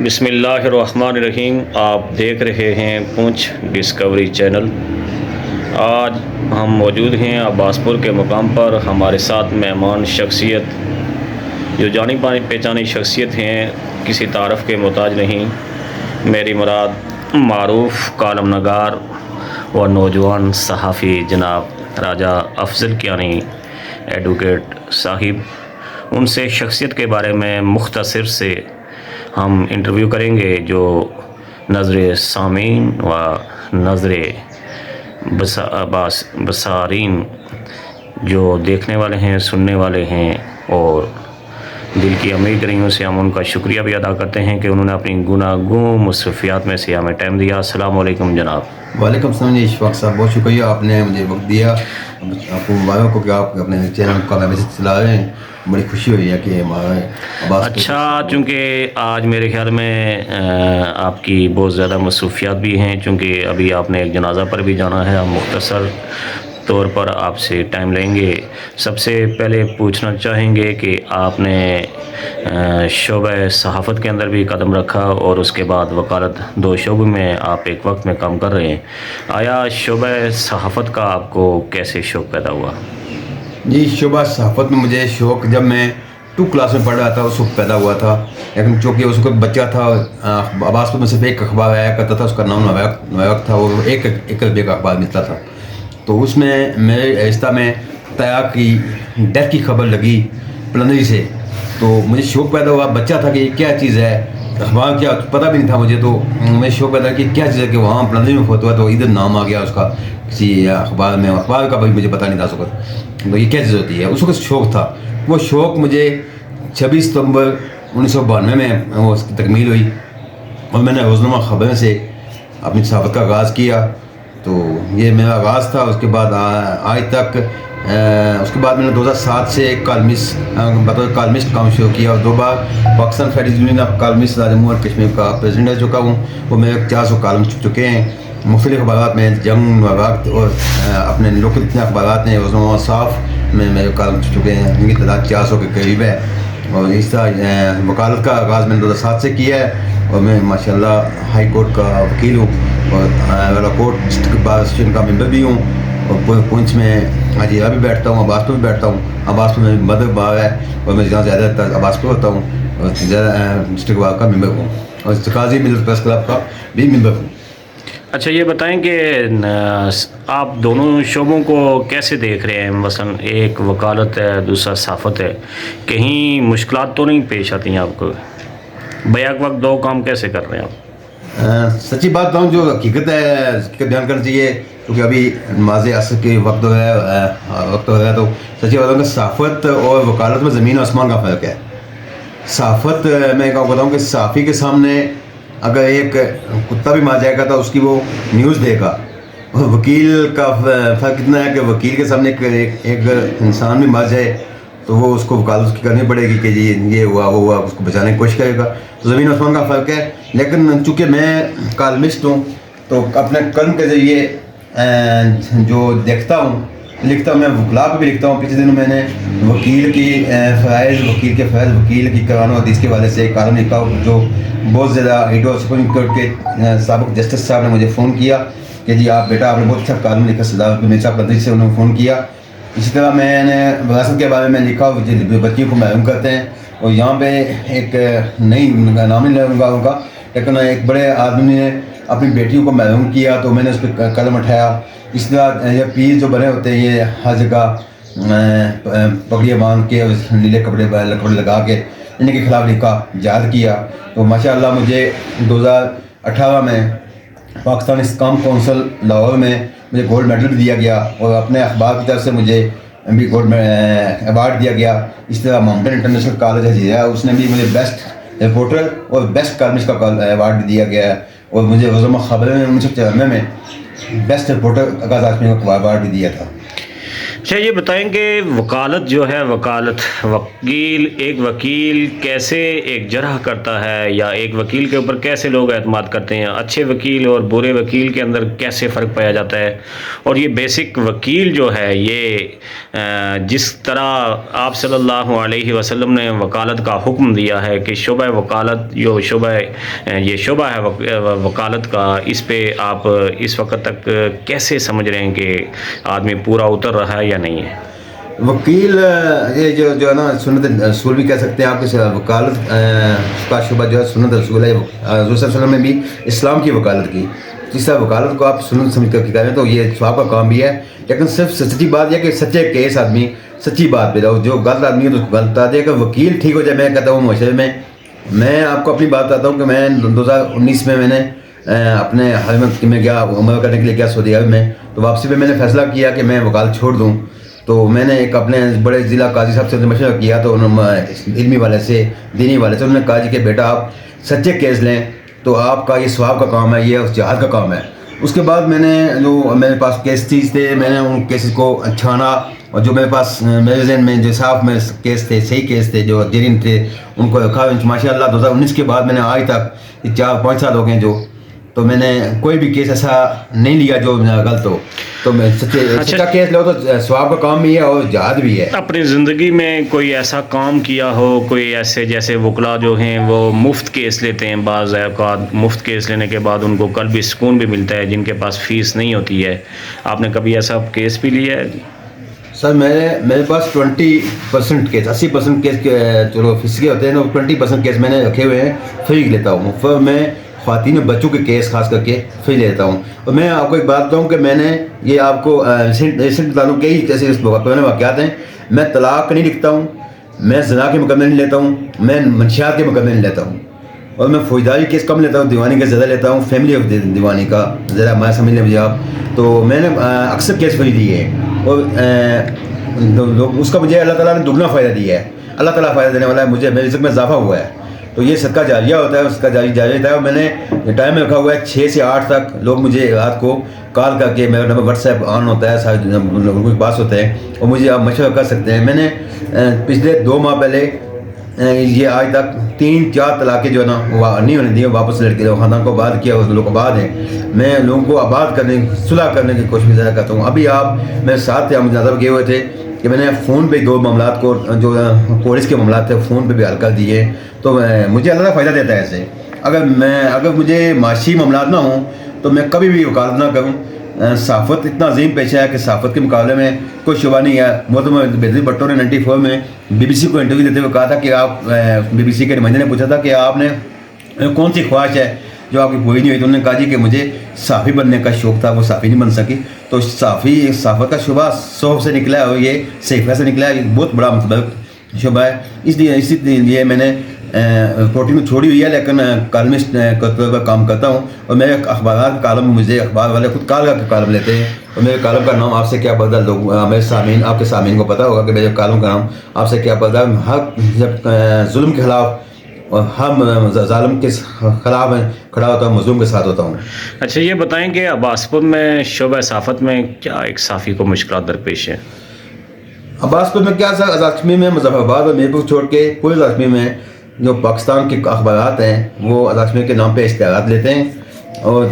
بسم اللہ الرحمن الرحیم. آپ دیکھ رہے ہیں پونچھ ڈسکوری چینل. آج ہم موجود ہیں عباس پور کے مقام پر. ہمارے ساتھ مہمان شخصیت جو جانی پہچانی شخصیت ہیں, کسی تعارف کے محتاج نہیں. میری مراد معروف کالم نگار و نوجوان صحافی جناب راجہ افضل کیانی ایڈوکیٹ صاحب. ان سے شخصیت کے بارے میں مختصر سے ہم انٹرویو کریں گے جو نظر سامعین و نظر بصارین جو دیکھنے والے ہیں, سننے والے ہیں, اور دل کی عمیق گہرائیوں سے ہم ان کا شکریہ بھی ادا کرتے ہیں کہ انہوں نے اپنی گناگوں مصروفیات میں سے ہمیں ٹائم دیا. السلام علیکم جناب. وعلیکم السلام جی اشفاق صاحب, بہت شکریہ, آپ نے مجھے وقت دیا. آپ کو مبارک ہو کہ آپ اپنے چینل کا میسج چلا رہے ہیں. بڑی خوشی ہوئی ہے کہ ہمارے اچھا, چونکہ آج میرے خیال میں آپ کی بہت زیادہ مصروفیات بھی ہیں, چونکہ ابھی آپ نے ایک جنازہ پر بھی جانا ہے. ہم مختصر طور پر آپ سے ٹائم لیں گے. سب سے پہلے پوچھنا چاہیں گے کہ آپ نے شعبہ صحافت کے اندر بھی قدم رکھا اور اس کے بعد وکالت, دو شعبوں میں آپ ایک وقت میں کام کر رہے ہیں. آیا شعبہ صحافت کا آپ کو کیسے شوق پیدا ہوا؟ جی, شعبہ صحافت میں مجھے شوق جب میں 2 کلاس میں پڑھ رہا تھا اس وقت پیدا ہوا تھا. لیکن چونکہ اس وقت بچہ تھا, عباس پور میں صرف ایک اخبار آیا کرتا تھا, اس کا نام نویاق تھا, اور ایک روپے کا اخبار ملتا تھا. تو اس میں میرے رشتہ میں طیار کی ڈیتھ کی خبر لگی پلندری سے, تو مجھے شوق پیدا ہوا. بچہ تھا کہ یہ کیا چیز ہے, اخبار کیا پتہ بھی نہیں تھا مجھے, تو مجھے شوق پیدا کہ کیا چیز ہے کہ وہاں پلندری میں فوت ہوا, تو ادھر نام آ گیا اس کا کسی اخبار میں. اخبار کا بھی مجھے پتہ نہیں تھا اس وقت, تو یہ کیا چیز ہوتی ہے. اس وقت شوق تھا. وہ شوق مجھے 26 ستمبر 1992 میں اس کی تکمیل ہوئی, اور میں نے روزنامہ خبریں سے اپنی صحافت کا آغاز کیا. تو یہ میرا آغاز تھا. اس کے بعد آج تک اس کے بعد میں نے 2007 سے بطور کالمسٹ کام شروع کیا, اور 2 بار Pakistan federation union of columnist Jammu اور کشمیر کا پریزیڈنٹ رہ چکا ہوں. وہ میرے 400 کالم چھپ چکے ہیں مختلف اخبارات میں. جنگ وقت اور اپنے لوکل اتنے اخبارات ہیں, روزنامہ صاف میں میرے کالم چھپ چکے ہیں, ان کی تعداد 400 کے قریب ہے. اور اس طرح وکالت کا آغاز میں نے 2007 سے کیا ہے, اور میں ماشاءاللہ ہائی کورٹ کا وکیل ہوں, اور کورٹ ڈسٹرکٹ بار ایسوسیشن کا ممبر بھی ہوں, اور پونچھ میں حاجیرہ بھی بیٹھتا ہوں, عباس پور بھی بیٹھتا ہوں. عباس پور میں مدر بار ہے, اور میں جہاں زیادہ تر عباس پور ہوتا ہوں, اور ڈسٹرکٹ بار کا ممبر ہوں, اور قاضی ملت پریس کلب کا بھی ممبر ہوں. اچھا, یہ بتائیں کہ آپ دونوں شعبوں کو کیسے دیکھ رہے ہیں؟ مثلا ایک وکالت ہے, دوسرا صحافت ہے, کہیں مشکلات تو نہیں پیش آتی ہیں آپ کو؟ بیک وقت 2 کام کیسے کر رہے ہیں آپ؟ سچی بات بتاؤں, جو حقیقت ہے حقیقت بیان کرنا چاہیے, کیونکہ ابھی نماز عصر کے وقت ہو رہا ہے, تو سچی بات کہ صحافت اور وکالت میں زمین و آسمان کا فرق ہے. صحافت میں بتاؤں کہ صحافی کے سامنے اگر ایک کتا بھی مار جائے گا تو اس کی وہ نیوز دے گا, اور وکیل کا فرق اتنا ہے کہ وکیل کے سامنے ایک انسان بھی مر جائے تو وہ اس کو وکالت اس کی کرنی پڑے گی کہ جی یہ ہوا وہ ہوا, اس کو بچانے کی کوشش کرے گا. تو زمین آسمان کا فرق ہے. لیکن چونکہ میں کالمسٹ ہوں تو اپنے قلم کے ذریعے جو دیکھتا ہوں لکھتا ہوں. میں وکلا پہ بھی لکھتا ہوں. پچھلے دنوں میں نے وکیل کی فرائض وکیل کی قرآن و حدیث کے حوالے سے ایک کالم لکھا, جو بہت زیادہ ایڈو سپریم کورٹ کے سابق جسٹس صاحب نے مجھے فون کیا کہ جی آپ بیٹا آپ نے بہت اچھا کالم لکھا. صدارت مرزا قدری سے انہوں نے فون کیا. اسی طرح میں نے وراثت کے بارے میں لکھا, بچیوں کو محروم کرتے ہیں, اور یہاں پہ ایک نئی نام نہیں لوں گا ان کا, لیکن ایک بڑے آدمی نے اپنی بیٹیوں کو محروم کیا تو میں نے اس پہ قلم اٹھایا. اس طرح یہ پیر جو بنے ہوتے ہیں یہ ہر جگہ پگڑیاں باندھ کے نیلے کپڑے لگا کے ان کے خلاف لکھا, یاد کیا. تو ماشاءاللہ مجھے 2018 میں پاکستان اسکام کونسل لاہور میں مجھے گولڈ میڈل بھی دیا گیا, اور اپنے اخبار کی طرف سے مجھے بھی گولڈ ایوارڈ دیا گیا. اس طرح محمد انٹرنیشنل کالج حجیرہ اس نے بھی مجھے بیسٹ رپورٹر اور بیسٹ کالمسٹ کا ایوارڈ بھی دیا گیا ہے, اور مجھے روزنامہ خبریں میں 1994 میں بیسٹ رپورٹر آغاز آدمی کا ایوارڈ بھی دیا تھا. اچھا یہ بتائیں کہ وکالت جو ہے، ایک وکیل کیسے ایک جرح کرتا ہے، یا ایک وکیل کے اوپر کیسے لوگ اعتماد کرتے ہیں، اچھے وکیل اور برے وکیل کے اندر کیسے فرق پایا جاتا ہے، اور یہ بیسک وکیل جو ہے یہ جس طرح آپ صلی اللہ علیہ وسلم نے وکالت کا حکم دیا ہے کہ شعبہ وکالت یہ شعبہ ہے وکالت کا، اس پہ آپ اس وقت تک کیسے سمجھ رہے ہیں کہ آدمی پورا اتر رہا ہے یا نہیں ہے؟ وکیل یہ جو ہے نا سنت رسول بھی کہہ سکتے ہیں آپ کے، وکالت کا شعبہ جو ہے سنت رسول ہے، حضور صلی اللہ علیہ وسلم نے بھی اسلام کی وکالت کی، جس طرح وکالت کو آپ سنت سمجھ کر کریں تو یہ ثواب کا کام بھی ہے، لیکن صرف سچی بات یہ کہ سچے کیس آدمی سچی بات پہ رہو، جو غلط آدمی ہے تو غلط بتا دے، کہ وکیل ٹھیک ہو جائے. میں کہتا ہوں معاشرے میں آپ کو اپنی بات بتاتا ہوں کہ میں 2019 میں نے اپنے حج میں گیا، عمرہ کرنے کے لیے گیا سعودی عرب میں، تو واپسی پہ میں نے فیصلہ کیا کہ میں وکالت چھوڑ دوں. تو میں نے ایک اپنے بڑے ضلع قاضی صاحب سے مشورہ کیا، تو انہوں نے علمی والے سے دینی والے سے انہوں نے کہا جی کہ بیٹا آپ سچے کیس لیں تو آپ کا یہ ثواب کا کام ہے، یہ اس جہاد کا کام ہے. اس کے بعد میں نے جو میرے پاس کیس تھے میں نے ان کیسز کو چھانا، اور جو میرے پاس میرے ذہن میں جو صاف میں کیس تھے، صحیح کیس تھے، جو جرین تھے، ان کو رکھا. ماشاء اللہ 2019 کے بعد میں نے آج تک 4-5 سال ہو گئے جو، تو میں نے کوئی بھی کیس ایسا نہیں لیا جو غلط ہو. تو میں سچا کیس لو تو ثواب کا کام بھی ہے اور جہاد بھی ہے. اپنی زندگی میں کوئی ایسا کام کیا ہو، کوئی ایسے جیسے وکلا جو ہیں وہ مفت کیس لیتے ہیں، بعض اوقات مفت کیس لینے کے بعد ان کو قلبی سکون بھی ملتا ہے، جن کے پاس فیس نہیں ہوتی ہے، آپ نے کبھی ایسا کیس بھی لیا ہے؟ سر میرے پاس 20% کیس، 80% کیس چلو فیس کے ہوتے ہیں، تو 20% کیس میں نے رکھے ہوئے ہیں، فری لیتا ہوں. پھر میں خواتین اور بچوں کے کیس خاص کر کے فری لیتا ہوں. اور میں آپ کو ایک بات بتاؤں کہ میں نے یہ آپ کو ریسنٹ بتا دوں کئی جیسے واقعات ہیں. میں طلاق نہیں لکھتا ہوں، میں زنا کے مقدمے نہیں لیتا ہوں، میں منشیات کے مقدمے نہیں لیتا ہوں، اور میں فوجداری کیس کم لیتا ہوں، دیوانی کا زیادہ لیتا ہوں، فیملی آف دیوانی کا ذرا میں سمجھ لیں مجھے آپ. تو میں نے اکثر کیس فری دیے ہیں، اور اس کا مجھے اللہ تعالیٰ نے دگنا فائدہ دیا ہے. اللہ تعالیٰ فائدہ دینے والا ہے، مجھے میرے رزق میں اضافہ ہوا ہے. تو یہ صدقہ جاریہ ہوتا ہے، اس کا جاری ہوتا ہے. اور میں نے ٹائم میں رکھا ہوا ہے 6 سے 8 تک لوگ مجھے رات کو کال کر کے، میرا نمبر واٹس ایپ آن ہوتا ہے، سارے لوگوں کے پاس ہوتے ہیں، اور مجھے آپ مشورہ کر سکتے ہیں. میں نے پچھلے 2 ماہ پہلے یہ آج تک 3-4 طلاقیں جو ہے نا وہ نہیں ہونے دی، واپس لڑکے خاندان کو آباد کیا، لوگ آباد ہیں. میں لوگوں کو آباد کرنے صلح کرنے کی کوشش زیادہ کرتا ہوں. ابھی آپ میرے ساتھ تھے، ہم مجازب گئے ہوئے تھے کہ میں نے فون پہ 2 معاملات کو جو پولیس کے معاملات تھے فون پہ بھی حل کر دیے. تو مجھے اللہ فائدہ دیتا ہے ایسے. اگر مجھے معاشی معاملات نہ ہوں تو میں کبھی بھی وکالت نہ کروں. صحافت اتنا عظیم پیشہ ہے کہ صحافت کے مقابلے میں کوئی شعبہ نہیں ہے. محترم بہتری بھٹو نے 94 میں BBC کو انٹرویو دیتے ہوئے کہا تھا کہ آپ BBC کے نمائندے نے پوچھا تھا کہ آپ نے کون سی خواہش ہے جو آپ کی پوری نہیں ہوئی، تو انہوں نے کہا جی کہ مجھے صحافی بننے کا شوق تھا، وہ صحافی نہیں بن سکی. تو صحافت کا شعبہ صحف سے نکلا ہے، اور یہ صحیفہ سے نکلا ہے، یہ بہت بڑا مطلب شعبہ ہے. اسی لیے میں نے رپورٹنگ کو چھوڑی ہوئی ہے، لیکن کالمسٹ کا کام کرتا ہوں. اور میرے اخبارات کالم مجھے اخبار والے خود کال کر کے کالم لیتے ہیں. اور میرے کالم کا نام آپ سے کیا پتہ، لوگ میرے سامعین آپ کے سامعین کو پتہ ہوگا کہ میرے کالم کا نام آپ سے کیا پتہ. حق جب ظلم کے خلاف اور ہم ظالم کے خلاف کھڑا ہوتا ہوں، مظلوم کے ساتھ ہوتا ہوں. اچھا یہ بتائیں کہ عباس پور میں شعبہ صحافت میں کیا ایک صحافی کو مشکلات درپیش ہیں؟ عباس پور میں کیا سر، کشمیر میں مظفر آباد اور میرپور چھوڑ کے پورے کشمیر میں جو پاکستان کے اخبارات ہیں وہ کشمیر کے نام پہ اشتہارات لیتے ہیں، اور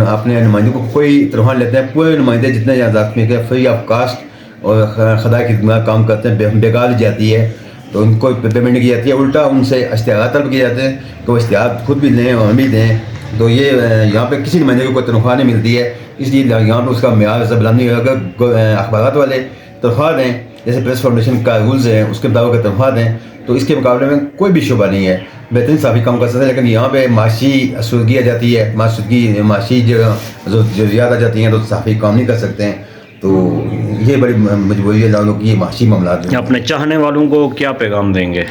اپنے نمائندوں کو کوئی تنخواہ لیتے ہیں. پورے نمائندے جتنے کشمیر کے فری آف کاسٹ اور خدای کی خدمات کام کرتے ہیں، بیکار جاتی ہے تو ان کو پیمنٹ کی جاتی ہے. الٹا ان سے اشتہارات طلب کیے جاتے ہیں کہ وہ اشتہار خود بھی دیں اور ہم بھی دیں. تو یہ یہاں پہ کسی نمائندے کو کوئی تنخواہ نہیں ملتی ہے، اس لیے یہاں پہ اس کا معیار سے بلند نہیں ہوگا. اگر اخبارات والے تنخواہ دیں جیسے پریس فاؤنڈیشن کا رولز ہیں اس کے مطابق تنخواہ دیں تو اس کے مقابلے میں کوئی بھی شعبہ نہیں ہے. بہترین صحافی کام کر سکتے ہیں، لیکن یہاں پہ معاشی سودگی آ جاتی ہے، معاشی ضروریات آ جاتی ہیں تو صحافی کام نہیں کر سکتے ہیں. تو یہ بڑی مجبوری ہے لوگوں کی، یہ معاشی معاملات. اپنے چاہنے والوں کو کیا پیغام دیں گے؟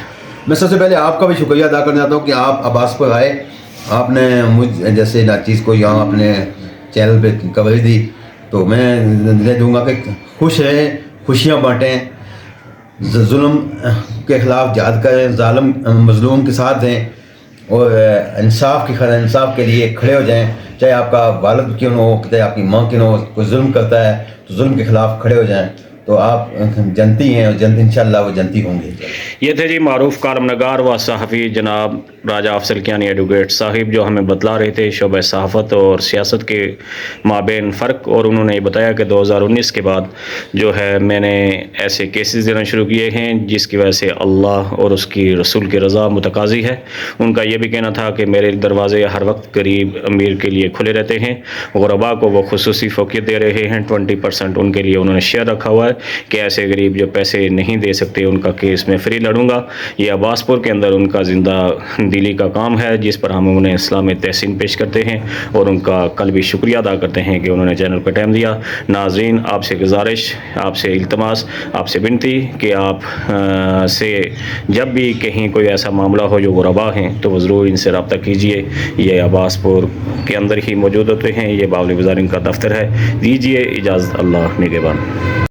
میں سب سے پہلے آپ کا بھی شکریہ ادا کرنا چاہتا ہوں کہ آپ عباس پر آئے، آپ نے مجھ جیسے ناچیز کو یہاں اپنے چینل پہ کوریج دی. تو میں دے دوں گا کہ خوش رہیں، خوشیاں بانٹیں، ظلم کے خلاف جہاد کریں، ظالم مظلوم کے ساتھ دیں، اور انصاف کے لیے کھڑے ہو جائیں. چاہے آپ کا والد کیوں نہ ہو، چاہے آپ کی ماں کیوں نہ ہو، کوئی ظلم کرتا ہے تو ظلم کے خلاف کھڑے ہو جائیں. تو آپ جنتی ہیں اور انشاءاللہ وہ جنتی ہوں گے. یہ تھے جی معروف کالم نگار و صحافی جناب راجہ افضل کیانی ایڈوکیٹ صاحب، جو ہمیں بتلا رہے تھے شعبہ صحافت اور سیاست کے مابین فرق. اور انہوں نے یہ بتایا کہ 2019 کے بعد جو ہے میں نے ایسے کیسز دینا شروع کیے ہیں جس کی وجہ سے اللہ اور اس کی رسول کی رضا متقاضی ہے. ان کا یہ بھی کہنا تھا کہ میرے دروازے ہر وقت قریب امیر کے لیے کھلے رہتے ہیں. غربا کو وہ خصوصی فوقیت دے رہے ہیں، 20% ان کے لیے انہوں نے شیئر رکھا ہوا ہے کہ ایسے غریب جو پیسے نہیں دے سکتے ان کا کیس میں فری لڑوں گا. یہ عباس پور کے اندر ان کا زندہ دلی کا کام ہے جس پر ہم انہیں اسلام تحسین پیش کرتے ہیں اور ان کا قلبی شکریہ ادا کرتے ہیں کہ انہوں نے چینل پر ٹائم دیا. ناظرین، آپ سے گزارش، آپ سے التماس، آپ سے بنتی کہ آپ سے جب بھی کہیں کوئی ایسا معاملہ ہو جو غربا ہیں تو وہ ضرور ان سے رابطہ کیجئے. یہ عباس پور کے اندر ہی موجود ہوتے ہیں. یہ باول وزارین کا دفتر ہے. دیجئے اجازت، اللہ نگہبان.